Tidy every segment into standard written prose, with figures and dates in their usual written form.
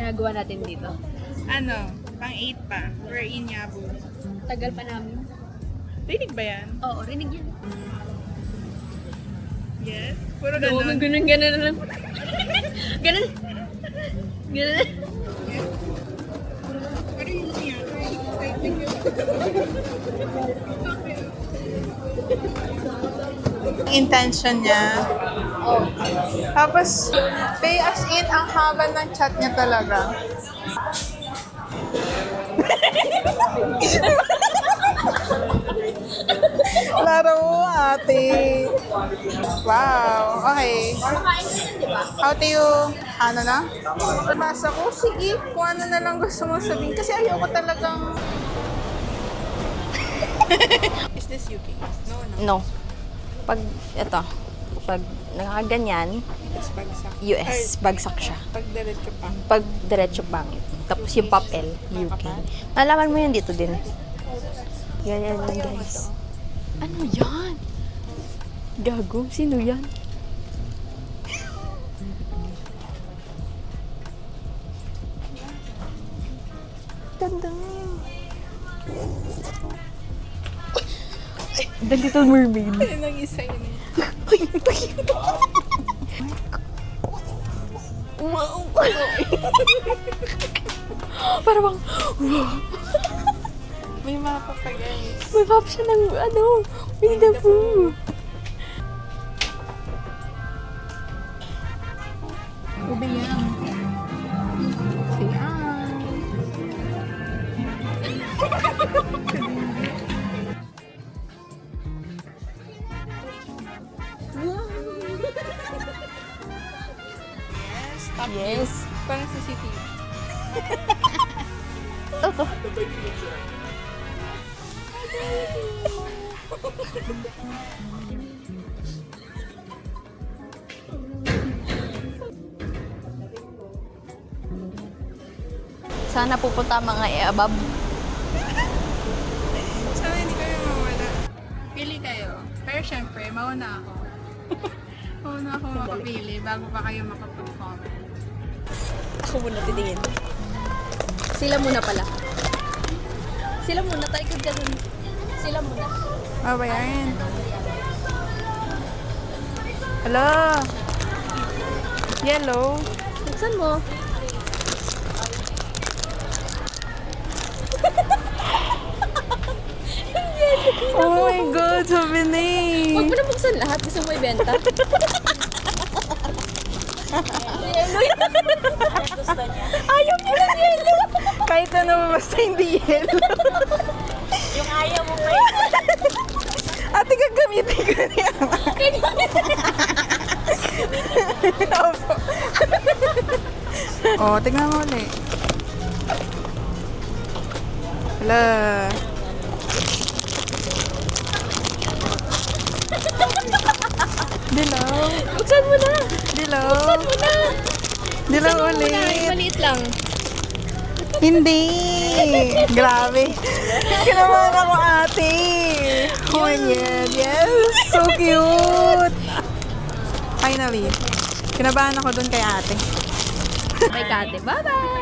ginagawa natin dito? Ano? Pang 8 pa. We're in Yabu. Tagal pa namin. Rinig ba yan? Oo, rinig yan. Yes? Puro Oo, ganon. ganun na lang. Ganun. Ganun na. What are you looking at? Intention niya. Oh. Tapos, pay as in, ang haba ng chat niya talaga. Laro, ate. Wow, okay. Makain ka yan, di ba? How do you, ano na? Basa ko, sige, kung ano na lang gusto mo sabihin. Kasi ayoko talagang... Is this UK? No, no. No. Pag nakaganyan, It's bagsak. US, bagsak siya. Pag diretso pa. Pag diretso pangit. Tapos yung papel, UK. Nalaman mo yan dito din. Yan, guys. Ano yan? Gago? Sino yan? Ganda. The Little Mermaid. Ayun ang isa yun eh. Wow! Para bang, wow! May mapa pa guys. May pop siya ng, ano, Winnie the Pooh. Ube yan. Say hi. Yes. Parang sa city. Ito. Sana pupunta mga e-abab. Sana hindi kayo mawala. Pili kayo. Pero syempre, mauna ako. Mauna ako makapili bago pa kayo makapag-comment. Ako muna titingin. Sila muna pala. Sila muna, tayo ka dyan. Sila muna. Babayarin. Hello? Yellow? Buksan mo. Oh my God, sabi na Huwag mo na buksan lahat. Gusto mo ibenta? Ayaw niya ng yelo. Kahit ano, basta hindi yellow. Yung ayaw mo pa Ate, gagamitin ko niya. Opo. Oh, tingnan mo ulit. Hala. Dilaw. Buksan mo na. Dilaw. Buksan mo na. Dilaw Yung ulit. maliit lang. Hindi. Grabe. Kinabahan ako, ate. Oh my God. Yes. So cute. Finally. Kinabahan ako dun kay ate. Bye, Kate. Bye-bye.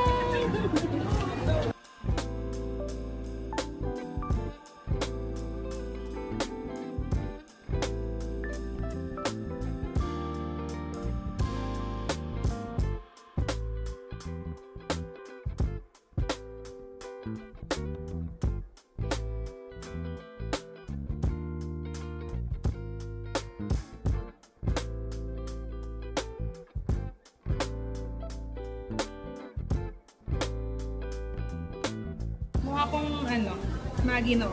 Mukha kong ano, magino.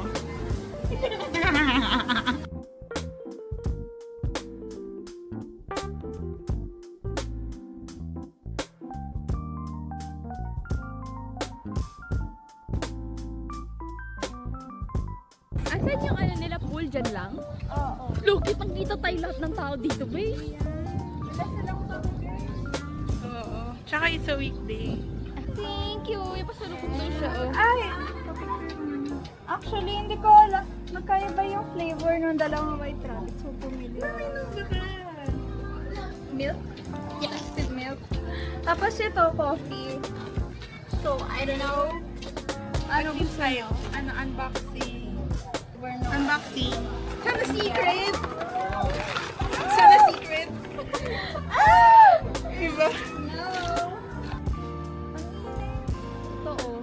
Asan yung ano nila pool dyan lang? Oo. Look, kitang-kita tayo lahat ng tao dito, bay. Oo. Tsaka it's a weekday. Thank you. Ipasalubog daw siya, oh. Ay! Actually, hindi ko alam. Magkaiba yung flavor ng dalawang white rabbit. So, pumili ako. Milk? Yes, with milk. Tapos ito, coffee. So, I don't know. Ano gusto nyo? Ano, unboxing? Unboxing. Sana secret! Sana secret! Diba? Totoo.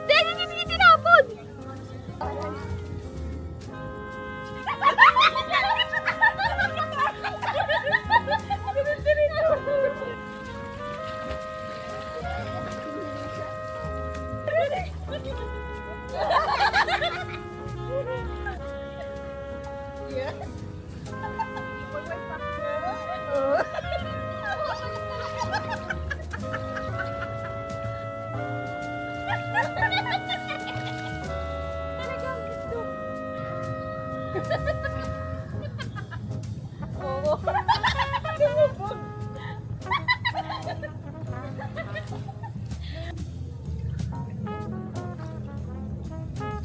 Dahil hindi tinapon!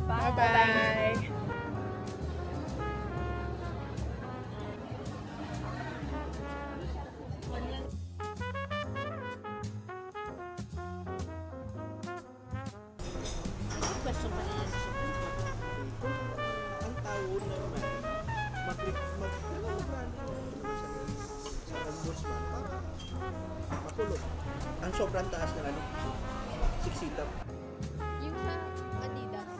Bye-bye! Ang tawon naman, sa ombudsman para makulong. Ang sobrang taas ng ano, siksita. Yung sa Adidas.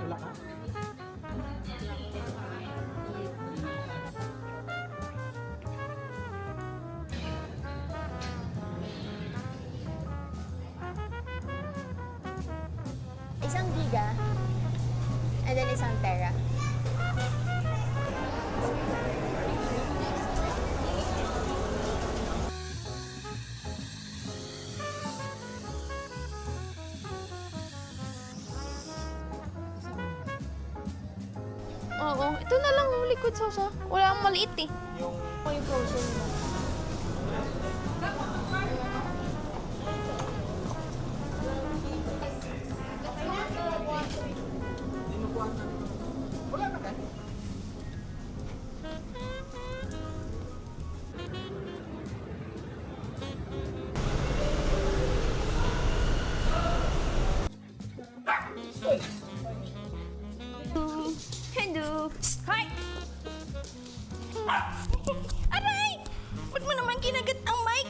Wala ka? Isang giga. And then isang tera. Oo, ito na lang yung liquid sauce ah. Wala akong maliit eh. Yung Yung frozen mo. wala na ka? Hello! Psst! Hoy! Aray! Ba't mo naman kinagat ang mic?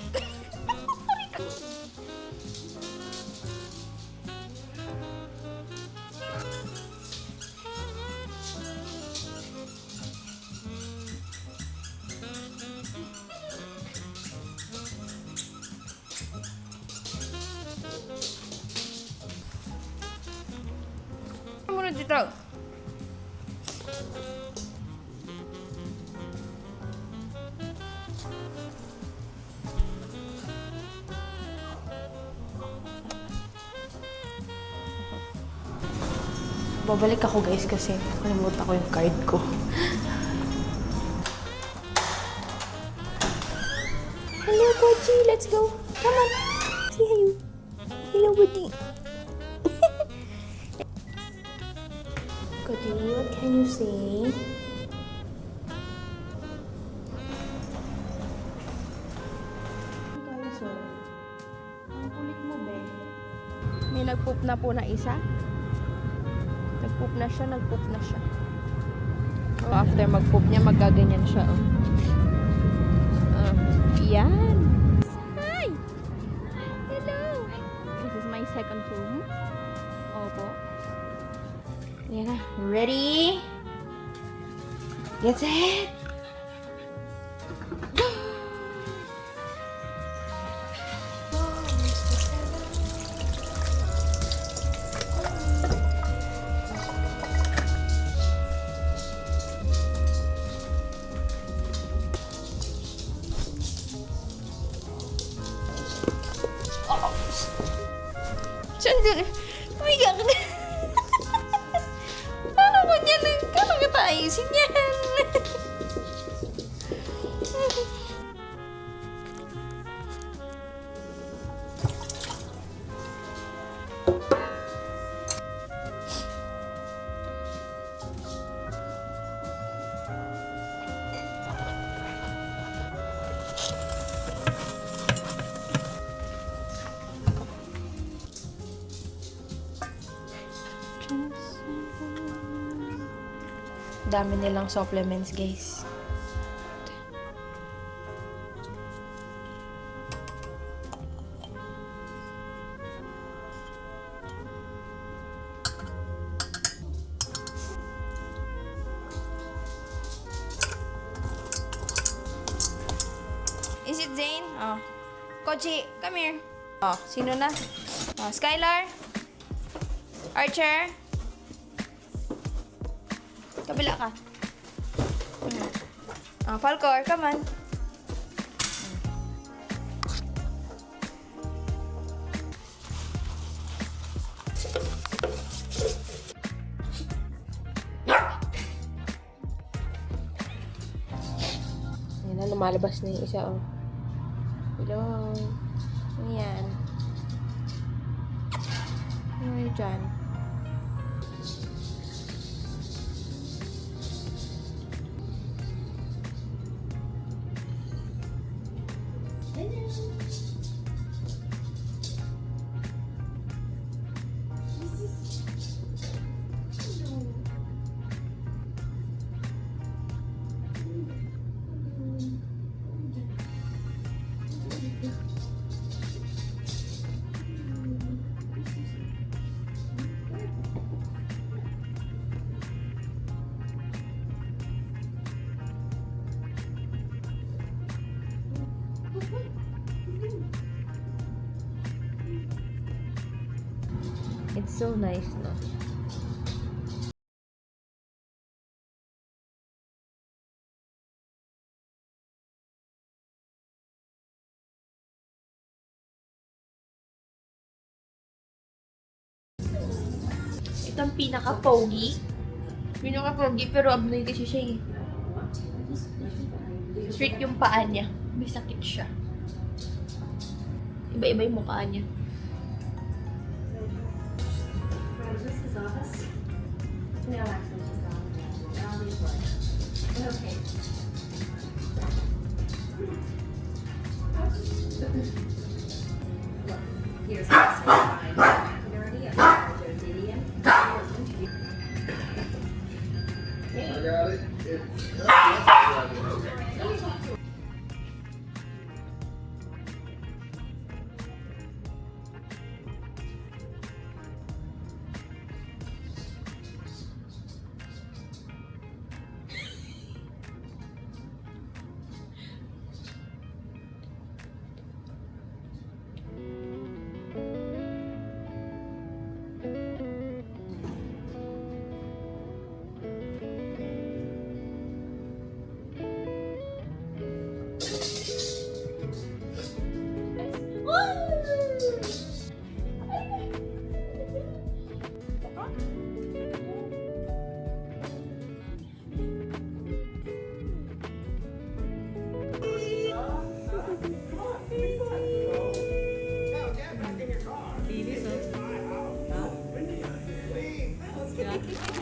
Muna dito. Babalik ako guys kasi nakalimutan ko yung card ko. Hello, Kochi! Let's go! Come on! Say hello! Hello, Buddy! Kochi, what can you say? Ang kulit mo, be. May nag-poop na po na isa. Nag-poop na siya, nag-poop na siya. So, after mag-poop niya, magaganyan siya. Oh. Yan. Hi! Hello! This is my second room. Opo. Yan na. Ready? Get set! Sandali. Umiga ka na. Paano ko niyan? Paano kita ayusin yan? Dami nilang supplements, guys. Is it Zane? Oh. Kochi, come here. Oh, sino na? Oh, Skylar? Archer? Kabila ka. Oh, Falcor, come on. Ayan na, lumalabas na yung isa, oh. Hello. Ayan. Ay, dyan. It's so nice, no? Ito ang pinaka-pogi. Pinaka-pogi, pero abnoy kasi siya eh. Straight yung paa niya. May sakit siya. Iba-iba yung mukha niya. No, actually, just on the floor. Okay. Look, here's the side. Dirty, a Jodidian. I got it. Huh?